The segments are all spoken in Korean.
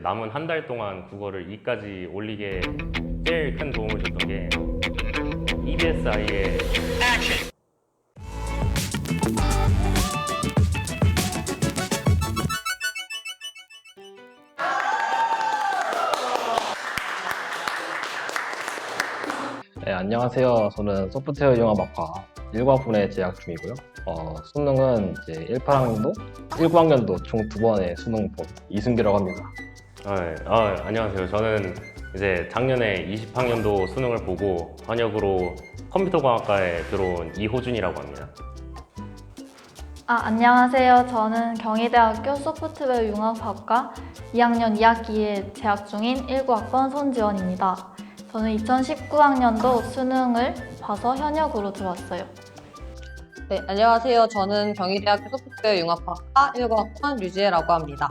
남은 한 달 동안 국어를 2까지 올리게 제일 큰 도움을 줬던 게 EBSI의 네, 안녕하세요. 저는 소프트웨어 융합학과 1과분에 재학 중이고요. 수능은 이제 18학년도, 19학년도 총 2번의 수능 본 이승기라고 합니다. 안녕하세요. 저는 이제 작년에 20학년도 수능을 보고 현역으로 컴퓨터공학과에 들어온 이호준이라고 합니다. 안녕하세요. 저는 경희대학교 소프트웨어 융합학과 2학년 2학기에 재학 중인 19학번 손지원입니다. 저는 2019학년도 수능을 봐서 현역으로 들어왔어요. 네, 안녕하세요. 저는 경희대학교 소프트웨어 융합학과 1과학번 류지혜라고 합니다.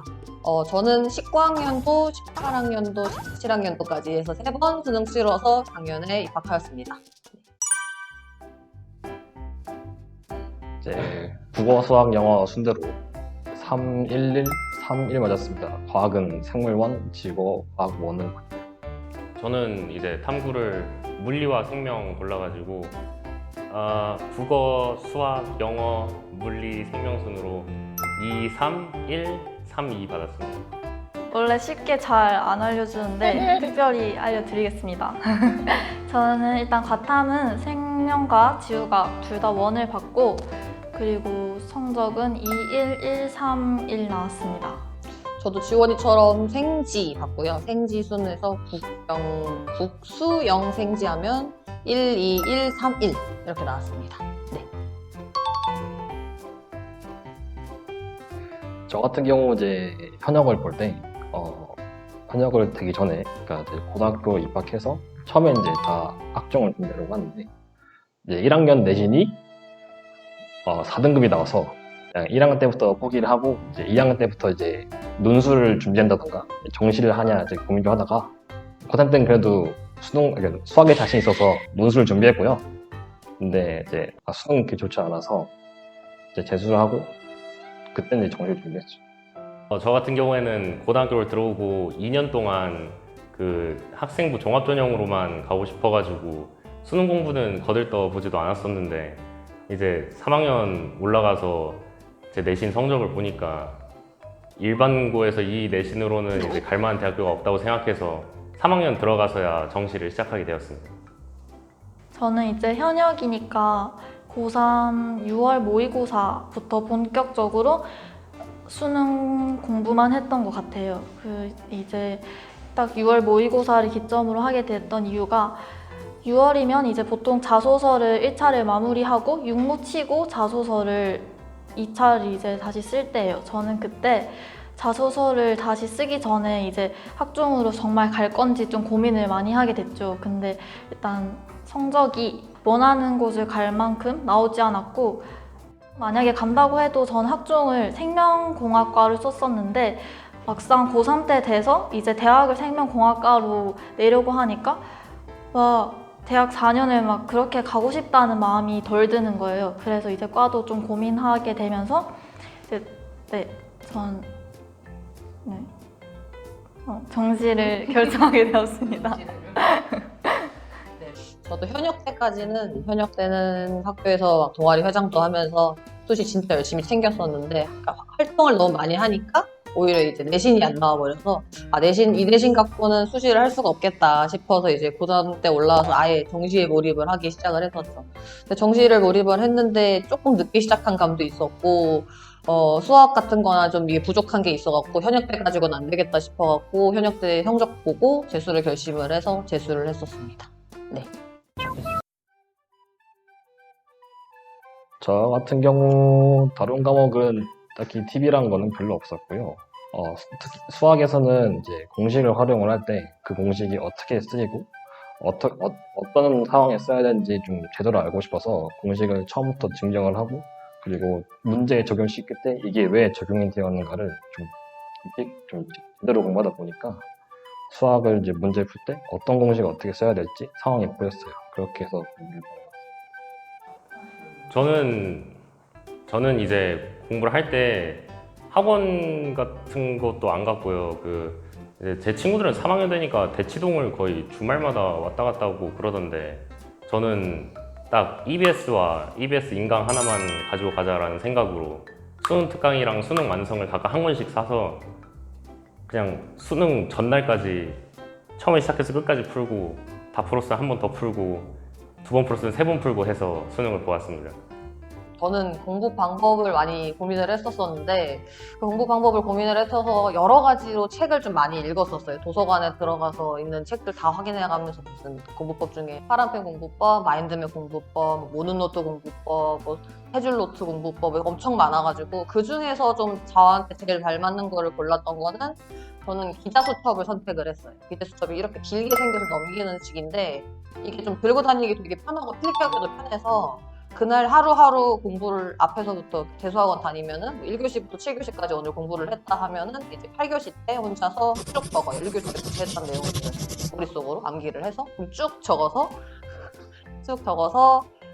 저는 19학년도, 18학년도, 17학년도까지 해서 3번 수능 치러서 작년에 입학하였습니다. 이제 국어, 수학, 영어 순대로 311, 31 맞았습니다. 과학은 생물원, 지구, 과학 원을. 저는 이제 탐구를 물리와 생명 골라가지고 국어, 수학, 영어, 물리, 생명 순으로 2, 3, 1, 3, 2 받았습니다. 원래 쉽게 잘 안 알려주는데 특별히 알려드리겠습니다. 저는 일단 과탐은 생명과 지구과학 둘 다 원을 받고 그리고 성적은 2, 1, 1, 3, 1 나왔습니다. 저도 지원이처럼 생지 받고요. 생지 순에서 국수영 생지하면 1, 2, 1, 3, 1 이렇게 나왔습니다. 네. 저 같은 경우 이제 현역을 볼 때, 현역을 되기 전에, 그러니까 이제 고등학교 입학해서 처음에 이제 다 학종을 준비하려고 하는데, 이제 1학년 내신이 4등급이 나와서 그냥 1학년 때부터 포기를 하고 이제 2학년 때부터 이제 논술을 준비한다던가 정시를 하냐 이제 고민 좀 하다가 고3 때는 그래도 수학에 자신 있어서 논술을 준비했고요. 근데 이제 수능 그렇게 좋지 않아서 이제 재수를 하고 그때는 이제 정시를 준비했죠. 저 같은 경우에는 고등학교를 들어오고 2년 동안 그 학생부 종합전형으로만 가고 싶어가지고 수능 공부는 거들떠 보지도 않았었는데 이제 3학년 올라가서 제 내신 성적을 보니까 일반고에서 이 내신으로는 이제 갈 만한 대학교가 없다고 생각해서 3학년 들어가서야 정시를 시작하게 되었습니다. 저는 이제 현역이니까 고3 6월 모의고사부터 본격적으로 수능 공부만 했던 것 같아요. 이제 딱 6월 모의고사를 기점으로 하게 됐던 이유가 6월이면 이제 보통 자소서를 1차를 마무리하고 육모 치고 자소서를 2차를 이제 다시 쓸 때예요. 저는 그때 자소서를 다시 쓰기 전에 이제 학종으로 정말 갈 건지 좀 고민을 많이 하게 됐죠. 근데 일단 성적이 원하는 곳을 갈 만큼 나오지 않았고 만약에 간다고 해도 전 학종을 생명공학과를 썼었는데 막상 고3 때 돼서 이제 대학을 생명공학과로 내려고 하니까 대학 4년을 막 그렇게 가고 싶다는 마음이 덜 드는 거예요. 그래서 이제 과도 좀 고민하게 되면서 정시를 결정하게 되었습니다. 저도 현역 때는 학교에서 막 동아리 회장도 하면서 수시 진짜 열심히 챙겼었는데 활동을 너무 많이 하니까 오히려 이제 내신이 안 나와버려서 이 내신 갖고는 수시를 할 수가 없겠다 싶어서 이제 고3 때 올라와서 아예 정시에 몰입을 하기 시작을 했었죠. 근데 정시를 몰입을 했는데 조금 늦게 시작한 감도 있었고 수학 같은 거나 좀 이게 부족한 게 있어갖고 현역 때 가지고는 안 되겠다 싶어갖고 현역 때 성적 보고 재수를 결심을 해서 재수를 했었습니다. 네. 저 같은 경우 다른 과목은 딱히 팁이란 거는 별로 없었고요. 특히 수학에서는 이제 공식을 활용을 할 때 그 공식이 어떻게 쓰이고 어떤 상황에 써야 되는지 좀 제대로 알고 싶어서 공식을 처음부터 증정을 하고 그리고 문제에 적용시킬 때 이게 왜 적용이 되었는가를 좀 제대로 공부하다 보니까 수학을 이제 문제 풀 때 어떤 공식을 어떻게 써야 될지 상황이 보였어요. 그렇게 해서 공부를 저는 이제 공부를 할 때 학원 같은 것도 안 갔고요. 이제 제 친구들은 3학년 되니까 대치동을 거의 주말마다 왔다 갔다 하고 그러던데 저는 딱 EBS와 EBS 인강 하나만 가지고 가자라는 생각으로 수능 특강이랑 수능 완성을 각각 한 권씩 사서 그냥 수능 전날까지 처음에 시작해서 끝까지 풀고 다 풀었으면 한 번 더 풀고 2번 풀었으면 3번 풀고 해서 수능을 보았습니다. 저는 공부 방법을 많이 고민을 했었었는데 그 공부 방법을 고민을 해서 여러 가지로 책을 좀 많이 읽었었어요. 도서관에 들어가서 있는 책들 다 확인해가면서 무슨 공부법 중에 파란펜 공부법, 마인드맵 공부법, 모노노트 공부법, 뭐 해줄노트 공부법 엄청 많아가지고 그 중에서 좀 저한테 제일 잘 맞는 거를 골랐던 거는 저는 기자수첩을 선택을 했어요. 기자수첩이 이렇게 길게 생겨서 넘기는 식인데 이게 좀 들고 다니기 되게 편하고 클릭하기도 편해서 그날 하루하루 공부를 앞에서부터 재수학원 다니면은 1교시부터 7교시까지 오늘 공부를 했다 하면은 이제 8교시 때 혼자서 쭉 적어요. 1교시 때부터 했던 내용들을 머릿속으로 암기를 해서 쭉 적어서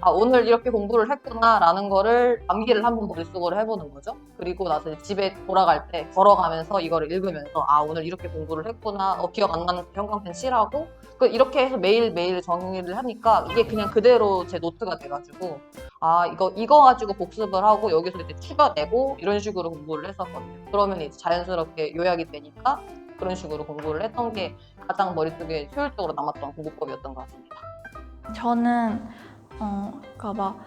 아, 오늘 이렇게 공부를 했구나라는 거를 암기를 한번 머릿속으로 해보는 거죠. 그리고 나서 이제 집에 돌아갈 때 걸어가면서 이거를 읽으면서 아, 오늘 이렇게 공부를 했구나. 기억 안 나는 형광펜 칠하고 이렇게 해서 매일매일 정리를 하니까 이게 그냥 그대로 제 노트가 돼가지고 아, 이거 가지고 복습을 하고 여기서 이제 추가내고 이런 식으로 공부를 했었거든요. 그러면 이제 자연스럽게 요약이 되니까 그런 식으로 공부를 했던 게 가장 머릿속에 효율적으로 남았던 공부법이었던 것 같습니다. 저는 그러니까 막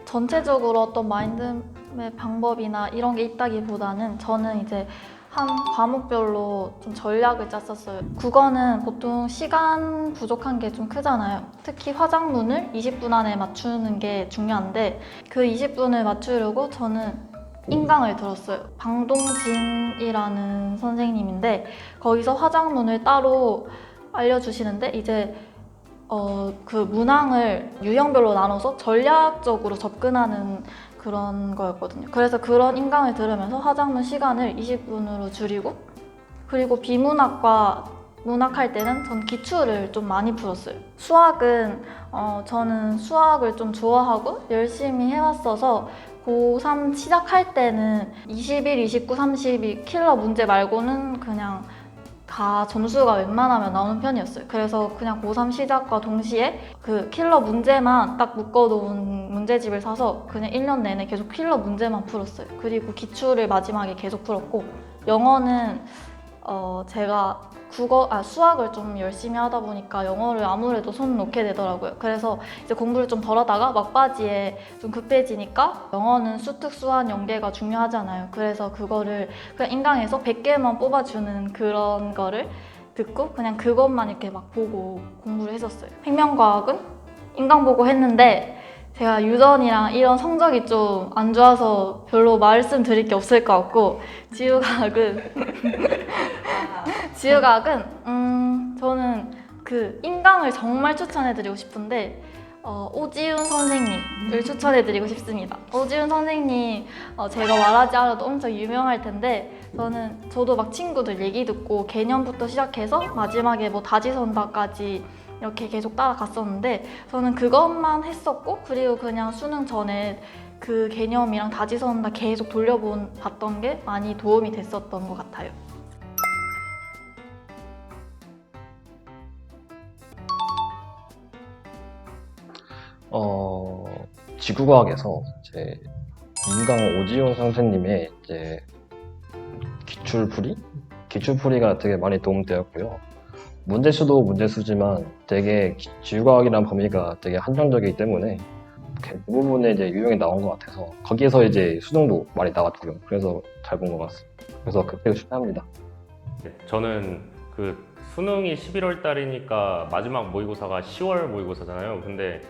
전체적으로 어떤 마인드맵 방법이나 이런 게 있다기보다는 저는 이제 한 과목별로 좀 전략을 짰었어요. 국어는 보통 시간 부족한 게 좀 크잖아요. 특히 화작문을 20분 안에 맞추는 게 중요한데 그 20분을 맞추려고 저는 인강을 들었어요. 방동진이라는 선생님인데 거기서 화작문을 따로 알려주시는데 이제 그 문항을 유형별로 나눠서 전략적으로 접근하는 그런 거였거든요. 그래서 그런 인강을 들으면서 화작문 시간을 20분으로 줄이고 그리고 비문학과 문학할 때는 전 기출을 좀 많이 풀었어요. 수학은 저는 수학을 좀 좋아하고 열심히 해왔어서 고3 시작할 때는 21, 29, 32 킬러 문제 말고는 그냥 다 점수가 웬만하면 나오는 편이었어요. 그래서 그냥 고3 시작과 동시에 그 킬러 문제만 딱 묶어놓은 문제집을 사서 그냥 1년 내내 계속 킬러 문제만 풀었어요. 그리고 기출을 마지막에 계속 풀었고 영어는 제가 수학을 좀 열심히 하다 보니까 영어를 아무래도 손 놓게 되더라고요. 그래서 이제 공부를 좀 덜 하다가 막바지에 좀 급해지니까 영어는 수특수한 연계가 중요하잖아요. 그래서 그거를 그냥 인강에서 100개만 뽑아주는 그런 거를 듣고 그냥 그것만 이렇게 막 보고 공부를 했었어요. 생명과학은 인강 보고 했는데 제가 유전이랑 이런 성적이 좀 안 좋아서 별로 말씀드릴 게 없을 것 같고 지우과학은 저는 그 인강을 정말 추천해드리고 싶은데 오지훈 선생님을 추천해드리고 싶습니다. 오지훈 선생님 제가 말하지 않아도 엄청 유명할 텐데 저도 막 친구들 얘기 듣고 개념부터 시작해서 마지막에 뭐 다지선다까지 이렇게 계속 따라갔었는데 저는 그것만 했었고 그리고 그냥 수능 전에 그 개념이랑 다지선다 계속 봤던 게 많이 도움이 됐었던 것 같아요. 지구과학에서 이제 인강 오지훈 선생님의 이제 기출풀이가 되게 많이 도움되었고요. 문제수도 문제수지만 되게 지구과학이라는 범위가 되게 한정적이기 때문에 그 부분에 이제 유형이 나온 것 같아서 거기에서 이제 수능도 많이 나왔고요. 그래서 잘 본 것 같습니다. 그래서 그때 추천합니다. 저는 그 수능이 11월 달이니까 마지막 모의고사가 10월 모의고사잖아요. 근데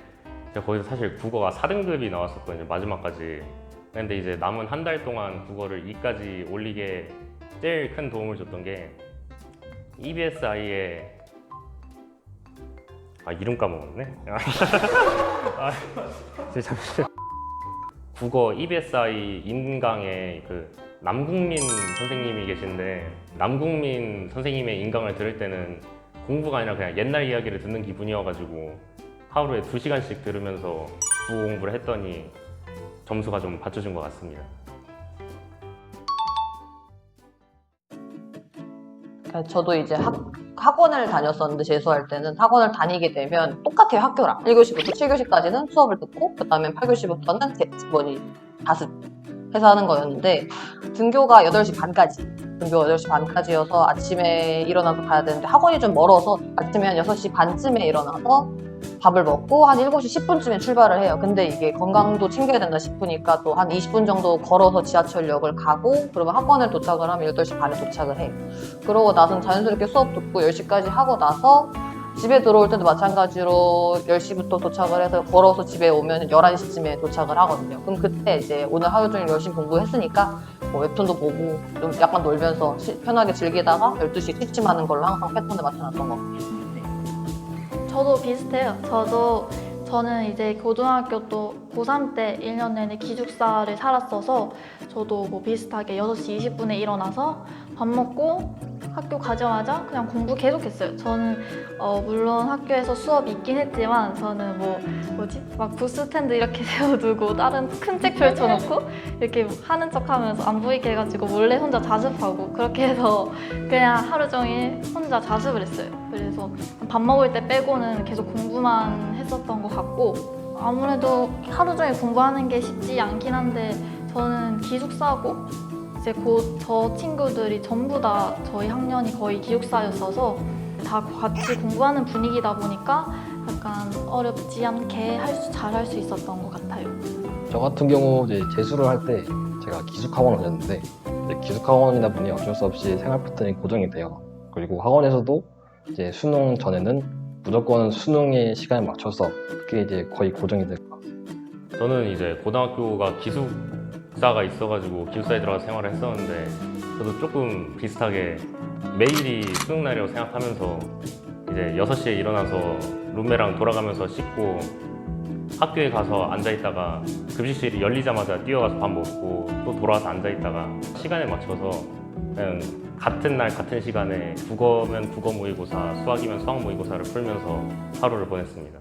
제가 거기서 사실 국어가 4등급이 나왔었거든요. 마지막까지. 근데 이제 남은 한 달 동안 국어를 2까지 올리게 제일 큰 도움을 줬던 게 EBSI의 이름 까먹었네. 잠시만. 국어 EBSI 인강에 그 남궁민 선생님이 계신데 남궁민 선생님의 인강을 들을 때는 공부가 아니라 그냥 옛날 이야기를 듣는 기분이어가지고 하루에 2시간씩 들으면서 국어 공부를 했더니 점수가 좀 받쳐준 것 같습니다. 저도 이제 학원을 다녔었는데 재수할 때는 학원을 다니게 되면 똑같아요 학교랑 1교시부터 7교시까지는 수업을 듣고 그 다음에 8교시부터는 자습 해서 하는 거였는데 등교가 8시 반까지 등교 8시 반까지여서 아침에 일어나서 가야 되는데 학원이 좀 멀어서 아침에 한 6시 반쯤에 일어나서 밥을 먹고 한 7시 10분쯤에 출발을 해요. 근데 이게 건강도 챙겨야 된다 싶으니까 또 한 20분 정도 걸어서 지하철역을 가고 그러면 학원을 도착을 하면 8시 반에 도착을 해요. 그러고 나서는 자연스럽게 수업 듣고 10시까지 하고 나서 집에 들어올 때도 마찬가지로 10시부터 도착을 해서 걸어서 집에 오면 11시쯤에 도착을 하거든요. 그럼 그때 이제 오늘 하루 종일 열심히 공부했으니까 뭐 웹툰도 보고 좀 약간 놀면서 편하게 즐기다가 12시에 취침하는 걸로 항상 패턴을 맞춰놨던 것 같아요. 저도 비슷해요. 저는 이제 고등학교 또 고3 때 1년 내내 기숙사를 살았어서 저도 뭐 비슷하게 6시 20분에 일어나서 밥 먹고 학교 가자마자 그냥 공부 계속했어요. 저는 물론 학교에서 수업이 있긴 했지만 저는 막 부스 스탠드 이렇게 세워두고 다른 큰 책 펼쳐놓고 이렇게 하는 척하면서 안 보이게 해가지고 몰래 혼자 자습하고 그렇게 해서 그냥 하루 종일 혼자 자습을 했어요. 그래서 밥 먹을 때 빼고는 계속 공부만 했었던 것 같고 아무래도 하루 종일 공부하는 게 쉽지 않긴 한데 저는 기숙사고 이제 곧 저 친구들이 전부 다 저희 학년이 거의 기숙사였어서 다 같이 공부하는 분위기다 보니까 약간 어렵지 않게 잘 할 수 있었던 것 같아요. 저 같은 경우 이제 재수를 할 때 제가 기숙학원을 다녔는데 이제 기숙학원이다 보니 어쩔 수 없이 생활 패턴이 고정이 돼요. 그리고 학원에서도 이제 수능 전에는 무조건 수능의 시간에 맞춰서 그게 이제 거의 고정이 될 것 같아요. 저는 이제 고등학교가 기숙사가 있어가지고 기숙사에 들어가서 생활을 했었는데 저도 조금 비슷하게 매일이 수능 날이라고 생각하면서 이제 6시에 일어나서 룸메랑 돌아가면서 씻고 학교에 가서 앉아있다가 급식실이 열리자마자 뛰어가서 밥 먹고 또 돌아와서 앉아있다가 시간에 맞춰서 그냥 같은 날 같은 시간에 국어면 국어 모의고사, 수학이면 수학 모의고사를 풀면서 하루를 보냈습니다.